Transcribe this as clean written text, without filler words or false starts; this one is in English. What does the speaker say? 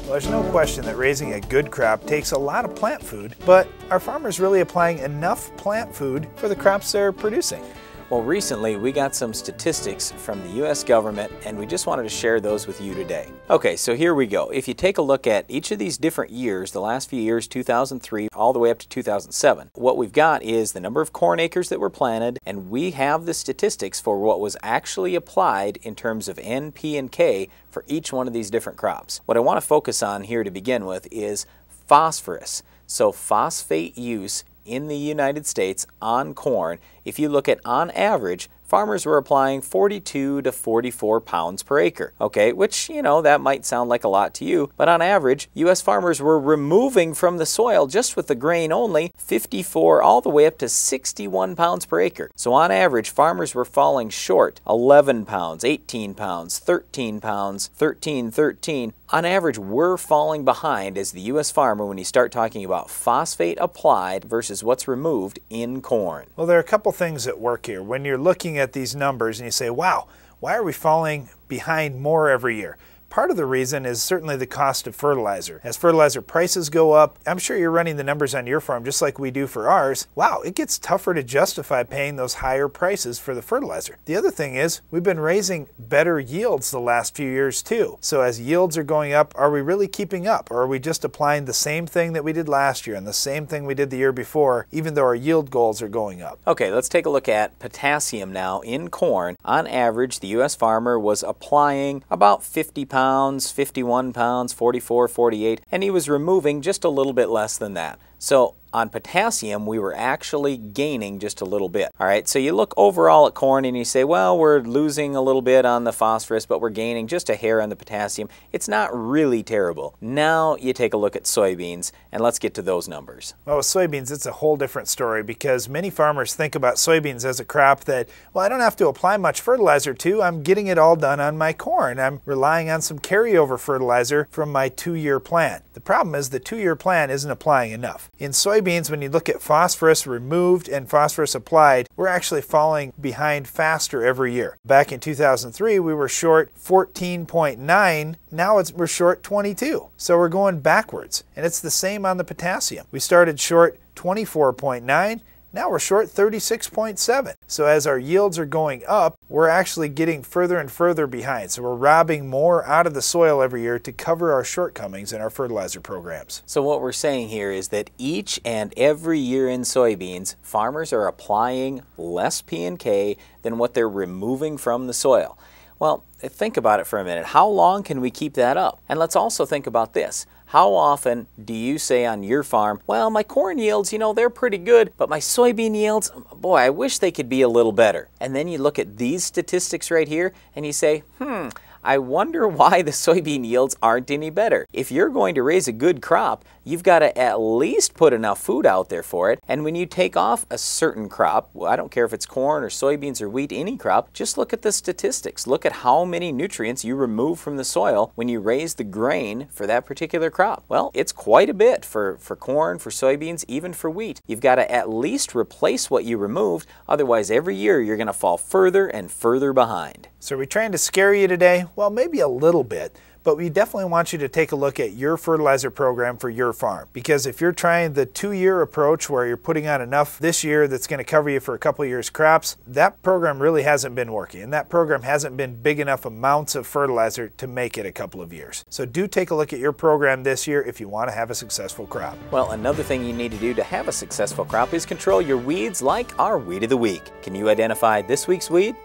Well, there's no question that raising a good crop takes a lot of plant food, but are farmers really applying enough plant food for the crops they're producing? Well, recently we got some statistics from the U.S. government and we just wanted to share those with you today. Okay, so here we go. If you take a look at each of these different years, the last few years, 2003 all the way up to 2007, what we've got is the number of corn acres that were planted, and we have the statistics for what was actually applied in terms of N, P, and K for each one of these different crops. What I want to focus on here to begin with is phosphorus. So phosphate use in the United States on corn, if you look at on average, farmers were applying 42 to 44 pounds per acre. Okay, which, you know, that might sound like a lot to you, but on average, U.S. farmers were removing from the soil, just with the grain only, 54 all the way up to 61 pounds per acre. So on average, farmers were falling short 11 pounds, 18 pounds, 13 pounds, 13. On average, we're falling behind as the U.S. farmer when you start talking about phosphate applied versus what's removed in corn. Well, there are a couple things at work here. When you're looking at these numbers and you say, wow, why are we falling behind more every year? Part of the reason is certainly the cost of fertilizer. As fertilizer prices go up, I'm sure you're running the numbers on your farm just like we do for ours. Wow, it gets tougher to justify paying those higher prices for the fertilizer. The other thing is we've been raising better yields the last few years too. So as yields are going up, are we really keeping up? Or are we just applying the same thing that we did last year and the same thing we did the year before, even though our yield goals are going up? Okay, let's take a look at potassium now in corn. On average, the U.S. farmer was applying about 50 pounds, 51 pounds, 44, 48, and he was removing just a little bit less than that. So on potassium, we were actually gaining just a little bit. All right, so you look overall at corn and you say, well, we're losing a little bit on the phosphorus, but we're gaining just a hair on the potassium. It's not really terrible. Now you take a look at soybeans, and let's get to those numbers. Well, with soybeans, it's a whole different story because many farmers think about soybeans as a crop that, well, I don't have to apply much fertilizer to. I'm getting it all done on my corn. I'm relying on some carryover fertilizer from my 2-year plan. The problem is the 2-year plan isn't applying enough. In soybeans, when you look at phosphorus removed and phosphorus applied, we're actually falling behind faster every year. Back in 2003, we were short 14.9. Now we're short 22. So we're going backwards. And it's the same on the potassium. We started short 24.9. Now we're short 36.7. So as our yields are going up, we're actually getting further and further behind. So we're robbing more out of the soil every year to cover our shortcomings in our fertilizer programs. So what we're saying here is that each and every year in soybeans, farmers are applying less P and K than what they're removing from the soil. Well, think about it for a minute. How long can we keep that up? And let's also think about this. How often do you say on your farm, well, my corn yields, you know, they're pretty good, but my soybean yields, boy, I wish they could be a little better. And then you look at these statistics right here and you say, I wonder why the soybean yields aren't any better. If you're going to raise a good crop, you've got to at least put enough food out there for it. And when you take off a certain crop, well, I don't care if it's corn or soybeans or wheat, any crop, just look at the statistics. Look at how many nutrients you remove from the soil when you raise the grain for that particular crop. Well, it's quite a bit for corn, for soybeans, even for wheat. You've got to at least replace what you removed. Otherwise, every year you're going to fall further and further behind. So are we trying to scare you today? Well, maybe a little bit. But we definitely want you to take a look at your fertilizer program for your farm. Because if you're trying the 2-year approach where you're putting on enough this year that's going to cover you for a couple of years' crops, that program really hasn't been working. And that program hasn't been big enough amounts of fertilizer to make it a couple of years. So do take a look at your program this year if you want to have a successful crop. Well, another thing you need to do to have a successful crop is control your weeds like our Weed of the Week. Can you identify this week's weed?